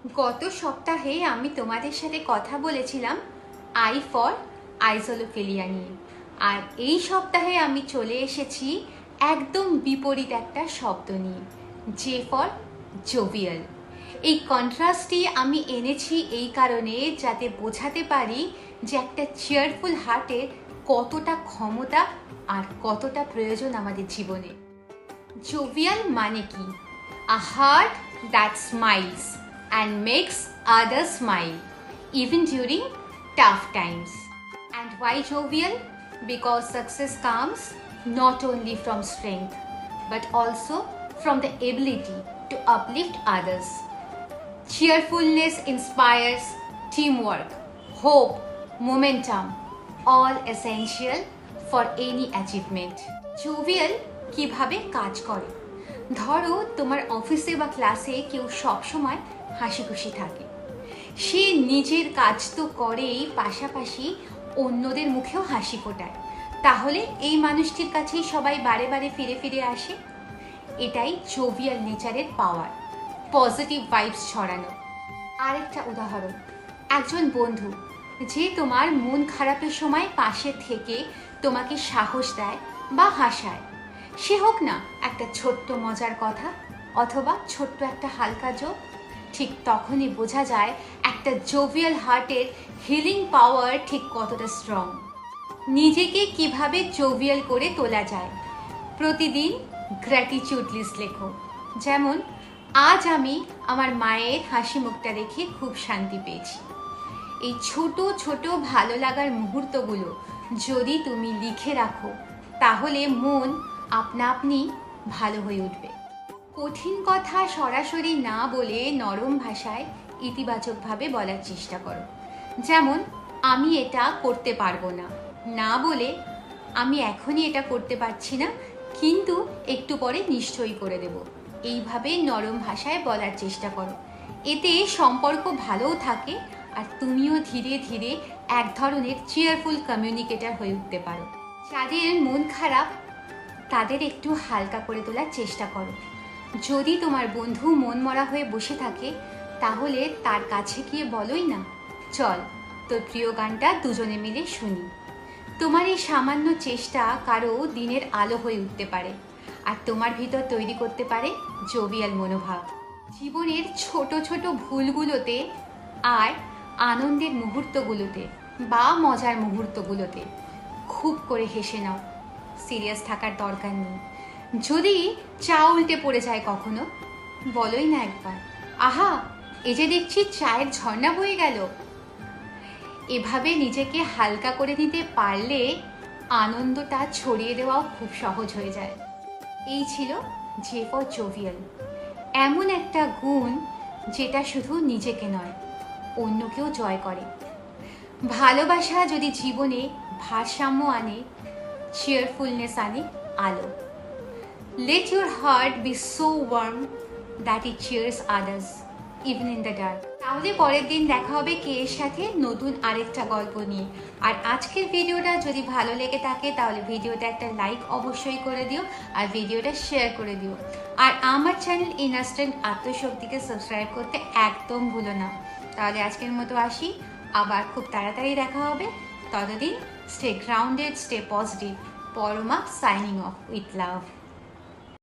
গত সপ্তাহে আমি তোমাদের সাথে কথা বলেছিলাম আই ফর আইসোলোফিলিয়া নিয়ে। আর এই সপ্তাহে আমি চলে এসেছি একদম বিপরীত একটা শব্দ নিয়ে, জে ফর জোভিয়াল। এই কন্ট্রাস্টটি আমি এনেছি এই কারণে যাতে বোঝাতে পারি যে একটা চেয়ারফুল হার্টের কতটা ক্ষমতা আর কতটা প্রয়োজন আমাদের জীবনে। জোভিয়াল মানে কি? A heart that smiles and makes others smile even during tough times. And why jovial? Because success comes not only from strength but also from the ability to uplift others. Cheerfulness inspires teamwork, hope, momentum, all essential for any achievement. Jovial কিভাবে কাজ করে? ধরো তোমার অফিসে বা ক্লাসে কেউ সবসময় হাসি খুশি থাকে, সে নিজের কাজ তো করেই, পাশাপাশি অন্যদের মুখেও হাসি ফোটায়, তাহলে এই মানুষটির কাছেই সবাই বারে বারে ফিরে ফিরে আসে। এটাই জোভিয়াল নেচারের পাওয়ার, পজিটিভ ভাইবস ছড়ানো। আরেকটা উদাহরণ, একজন বন্ধু যে তোমার মন খারাপের সময় পাশে থেকে তোমাকে সাহস দেয় বা হাসায়, সে হোক না একটা ছোট্ট মজার কথা অথবা ছোট্ট একটা হালকা জোক, ঠিক তখনই বোঝা যায় একটা জোভিয়াল হার্টের হিলিং পাওয়ার ঠিক কতটা স্ট্রং। নিজেকে কিভাবে জোভিয়াল করে তোলা যায়? প্রতিদিন গ্র্যাটিটিউড লিস্ট লেখো। যেমন, আজ আমি আমার মায়ের হাসি মুখটা দেখে খুব শান্তি পেয়েছি। এই ছোট ছোট ভালো লাগার মুহূর্তগুলো যদি তুমি লিখে রাখো, তাহলে মন আপনা আপনি ভালো হয়ে উঠবে। কঠিন কথা সরাসরি না বলে নরম ভাষায় ইতিবাচকভাবে বলার চেষ্টা করো। যেমন, আমি এটা করতে পারবো না, না বলে আমি এখনই এটা করতে পারছি না, কিন্তু একটু পরে নিশ্চয়ই করে দেব। এইভাবে নরম ভাষায় বলার চেষ্টা করো। এতে সম্পর্ক ভালোও থাকে আর তুমিও ধীরে ধীরে এক ধরনের চেয়ারফুল কমিউনিকেটর হয়ে উঠতে পারো। যাদের মন খারাপ তাদের একটু হালকা করে তোলার চেষ্টা করো। যদি তোমার বন্ধু মন মরা হয়ে বসে থাকে, তাহলে তার কাছে গিয়ে বলোই না, চল তোর প্রিয় গানটা দুজনে মিলে শুনি। তোমার এই সামান্য চেষ্টা কারো দিনের আলো হয়ে উঠতে পারে আর তোমার ভিতর তৈরি করতে পারে জোভিয়াল মনোভাব। জীবনের ছোট ছোট ভুলগুলোতে আর আনন্দের মুহূর্তগুলোতে বা মজার মুহূর্তগুলোতে খুব করে হেসে নাও, সিরিয়াস থাকার দরকার নেই। যদি চা উল্টে পড়ে যায় কখনো, বলোই না একবার, আহা এই যে দেখছি চায়ের ঝর্ণা বয়ে গেল। এভাবে নিজেকে হালকা করে নিতে পারলে আনন্দটা ছড়িয়ে দেওয়াও খুব সহজ হয়ে যায়। এই ছিল জে ফর জোভিয়াল, এমন একটা গুণ যেটা শুধু নিজেকে নয়, অন্যকেও জয় করে। ভালোবাসা যদি জীবনে ভারসাম্য আনে, cheerfulness আনে আলো। Let your heart be so warm that it cheers others even in the dark. তাহলে পরের দিন দেখা হবে কে এর সাথে নতুন আরেকটা গল্প নিয়ে। আর আজকের ভিডিওটা যদি ভালো লেগে থাকে তাহলে ভিডিওটা একটা লাইক অবশ্যই করে দিও আর ভিডিওটা শেয়ার করে দিও। আর আমার চ্যানেল ইনস্ট্যান্ট আত্মশক্তিকে সাবস্ক্রাইব করতে একদম ভুলো না। তাহলে আজকের মতো আসি, আবার খুব তাড়াতাড়ি দেখা হবে। ততদিন stay grounded, stay positive. Parama signing off with love.